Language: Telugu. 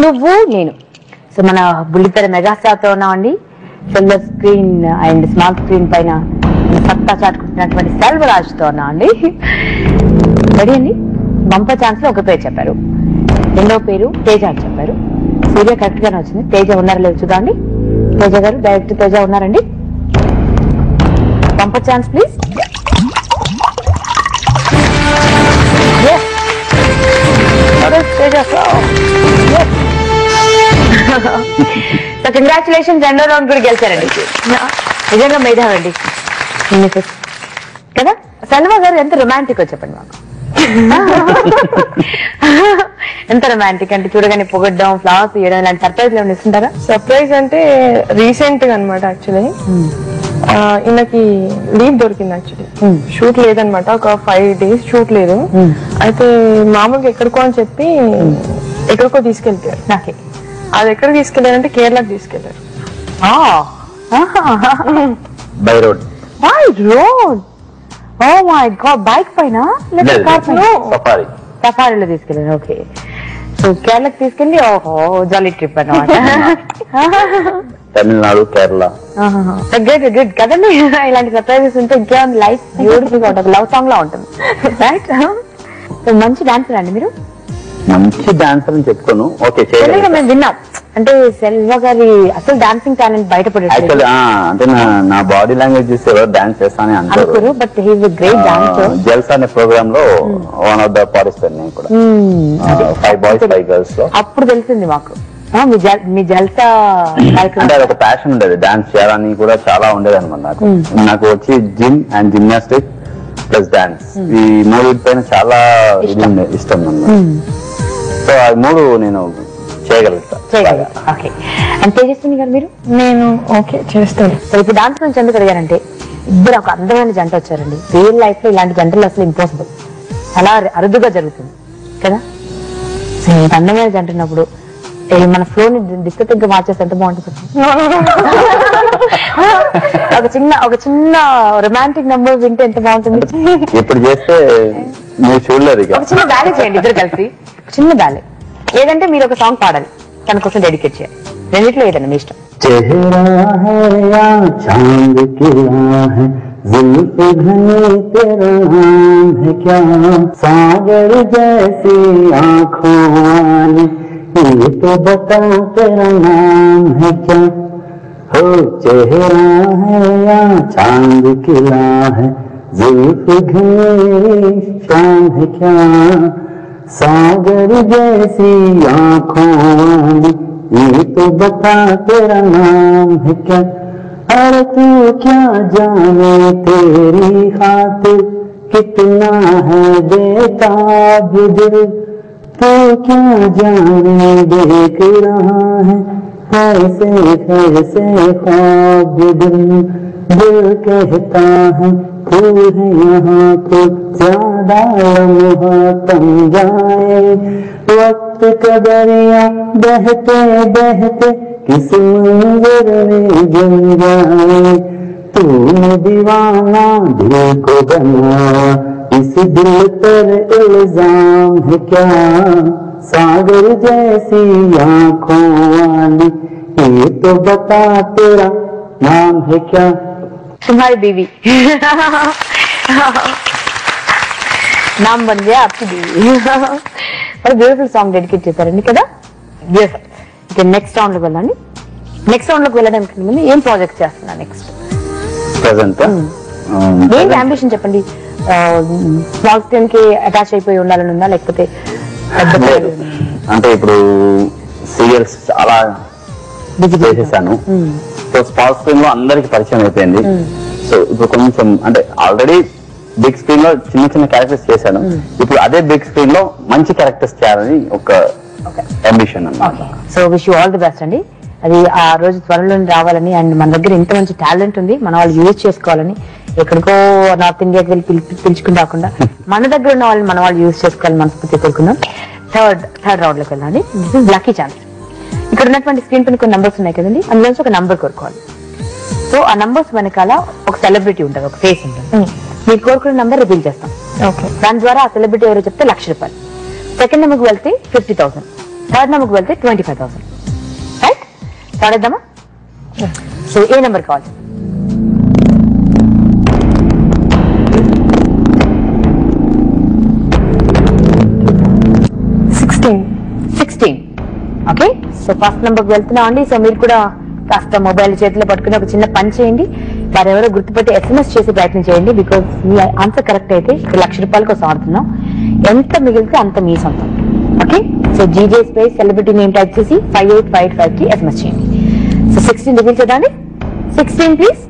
నువ్వు నేను. సో మన బుల్లితెర మెగాస్టార్ తో ఉన్నామండి. Silver screen and small screen పైన సత్తా చాటుకుంటున్నటువంటి సెల్వరాజ్ తో ఉన్నా అండి. రెడీ అండి. బంపర్ ఛాన్స్ లో ఒక పేరు చెప్పారు, రెండో పేరు తేజ అని చెప్పారు. సూర్య కరెక్ట్ గానే వచ్చింది. తేజ ఉన్నారా లేదు చూడండి. తేజ గారు, డైరెక్టర్ తేజ ఉన్నారండి. Bumper chance please. So congratulations, రెండో రౌండ్ కూడా గెలిచారండి. నిజంగా మేధావండి కదా. సల్మా గారు ఎంత రొమాంటిక్ చెప్పండి మాకు. ఎంత రొమాంటిక్ అంటే చూడగానే పొగడ్డం, ఫ్లవర్స్ ఇవ్వడం ఇలాంటి సర్ప్రైజ్ ఏమైనా ఇస్తుంటారా? సర్ప్రైజ్ అంటే రీసెంట్ గా అనమాట. యాక్చువల్లీ ఈయనకి లీవ్ దొరికింది. యాక్చువల్లీ షూట్ లేదనమాట, ఒక 5 days షూట్ లేదు. అయితే మామూలుగా ఎక్కడికో అని చెప్పి ఎక్కడికో తీసుకెళ్తారు. నాకే అది ఎక్కడ తీసుకెళ్లారంటే కేరళకి తీసుకెళ్లారు. By road. By road. Oh my god. Bike పైన సఫారీ. సఫారీలో తీసుకెళ్ళారు. ఓకే. సో కేరళకి తీసుకెళ్ళి ఓహో జాలీ ట్రిప్ అన్నమాట. తమిళనాడు, కేరళ. గుడ్ గుడ్ కదండి. ఇలాంటి సర్ప్రైజెస్ ఉంటే ఇంకా లైఫ్ బ్యూటిఫుల్ గా ఉంటుంది, లవ్ సాంగ్ లా ఉంటుంది. రైట్. మంచి డాన్సర్ అండి మీరు. మంచి డాన్సర్ అని చెప్పుకోను. ఓకే, మేము విన్నాం అంటే సెల్వ గారి అసలు డాన్సింగ్ టాలెంట్ బయటపడేది. అంటే నా బాడీ లాంగ్వేజ్ చూసి ఎవరు డాన్స్ చేస్తానని అంటారు. But he is a great dancer. Jalsa అనే ప్రోగ్రామ్ లో వన్ ఆఫ్ ద పార్టిసిపెంట్ నేను కూడా. 5 boys 5 girls లో అప్పుడు తెలిసింది మాకు మీ జల్సా. అంటే అది ఒక ప్యాషన్ ఉండేది, డాన్స్ చేయాలని కూడా చాలా ఉండేది అనమాట నాకు. నాకు వచ్చి gym and gymnastic plus dance, ఈ మూడు పైన చాలా ఇష్టం అన్నమాట. సో ఆ మూడు నేను చేయగలుగుతా. తేజస్విని గారు మీరు. నేను ఓకే చేస్తాను. ఇప్పుడు డాన్స్ నుంచి ఎందుకు అడిగారంటే ఇద్దరు ఒక అందమైన జంట వచ్చారండి. రియల్ లైఫ్ లో ఇలాంటి జంటలు అసలు ఇంపాసిబుల్, చాలా అరుదుగా జరుగుతుంది కదా. సో ఇంత అందమైన జంట ఉన్నప్పుడు మన ఫ్లో ని డిస్కటిక్ గా మార్చేస్తే ఎంత బాగుంటుంది. ఒక చిన్న రొమాంటిక్ నంబర్ వింటే ఎంత బాగుంటుంది. ఇప్పుడు చేస్తే మీరు చూడలేదు. ఒక చిన్న బ్యాలే చేయండి ఇద్దరు కలిసి, చిన్న బ్యాలే. ఏదంటే మీరు ఒక సాంగ్ పాడాలి, తన కోసం డెడికేట్ చేయాలి. రెండిట్లో ఏదన్నా మీ ఇష్టం. चेहरा है या चांद खिला है, जुल्फ घनी तेरा नाम है क्या, सागर जैसी आँखों वाली ये तो बता तेरा नाम है क्या. हो चेहरा है या चांद खिला है, जुल्फ घनी शाम है क्या, सागर जैसी आँखों वाली ये तो बता तेरा नाम है क्या. अरे तू क्या जाने तेरी खातिर कितना है बेताब दिल, तू क्या जाने देख रहा है कैसे कैसे ख्वाब दिल. दिल कहता है तू है यहाँ तो ज्यादा लम्हा थम जाए, वक्त का दरिया बहते बहते किस मंजर में जम जाए. तूने दीवाना दिल को बनाया, इस दिल पर इल्जाम है क्या, सागर जैसी आँखों वाली ये तो बता तेरा नाम है क्या. तुम्हारी बीवी नाम बन गया आपकी बीवी. और ब्यूటిఫుల్ సాంగ్ డెడికేట్ చేశారండి కదా. ఇక నెక్స్ట్ రౌండ్ లోకి వెళ్ళండి. నెక్స్ట్ రౌండ్ లోకి వెళ్ళడానికి ముందు ఏం ప్రాజెక్ట్ చేస్తున్నా నెక్స్ట్ ప్రెజెంట్ ఏంటి అంబిషన్ చెప్పండి. స్మాల్ స్క్రీన్ కి అటాచ్ అయిపోయి ఉండాలని ఉందా, లేకపోతే అంటే ఇప్పుడు సీరియల్స్ చాలా చేసేసాను. సో స్మాల్ స్క్రీన్ లో అందరికి పరిచయం అయిపోయింది. సో ఇప్పుడు కొంచెం అంటే ఆల్రెడీ బిగ్ స్క్రీన్ లో చిన్న చిన్న క్యారెక్టర్స్ చేశాను. ఇప్పుడు అదే బిగ్ స్క్రీన్ లో మంచి క్యారెక్టర్స్ చేయాలని ఒక అంబిషన్ అన్నమాట. So wish you all the best అండి. అది ఆ రోజు త్వరలో రావాలని, అండ్ మన దగ్గర ఇంత మంచి టాలెంట్ ఉంది, మన వాళ్ళు యూజ్ చేసుకోవాలని, ఎక్కడికో నార్త్ ఇండియాకి వెళ్ళి పిలుచుకుని రాకుండా మన దగ్గర ఉన్న వాళ్ళని మన వాళ్ళు యూజ్ చేసుకోవాలని మనస్ఫూర్తి కోరుకుందాం. థర్డ్ రౌండ్ లోకి వెళ్ళండి. This is lucky chance. ఇక్కడ ఉన్నటువంటి స్క్రీన్ పైన కొన్ని నంబర్స్ ఉన్నాయి కదండి, అందులో ఒక నంబర్ కోరుకోవాలి. సో ఆ నంబర్స్ వెనకాల ఒక సెలబ్రిటీ ఉంటుంది, ఒక ఫేస్ ఉంటుంది. మీరు కోరుకున్న నంబర్ రివీల్ చేస్తాం. దాని ద్వారా ఆ సెలబ్రిటీ ఎవరో చెప్తే 1,00,000 రూపాయలు. సెకండ్ నెంబర్కి వెళ్తే 50,000, థర్డ్ నెంబర్కి వెళ్తే 25,000. రైట్, స్టార్ట్ చేద్దామా? సో ఏ నెంబర్ కావాలి? 16. ఓకే, సో ఫస్ట్ నెంబర్కి వెళ్తున్నాం అండి. సో మీరు కూడా కాస్త మొబైల్ చేతిలో పట్టుకుని ఒక చిన్న పని చేయండి. వారెవరో గుర్తుపెట్టి SMS చేసి ప్రయత్నం చేయండి. బికాస్ మీ ఆన్సర్ కరెక్ట్ అయితే ఇక్కడ ₹1,00,000 కోసం ఆడుతున్నాం. ఎంత మిగిలితే అంత మీ సొంతం. Okay, so GJ space celebrity name type చేసి 5855 కి SMS చేయండి. సో 16 రివీల్ చేద్దాండి. 16 ప్లీజ్.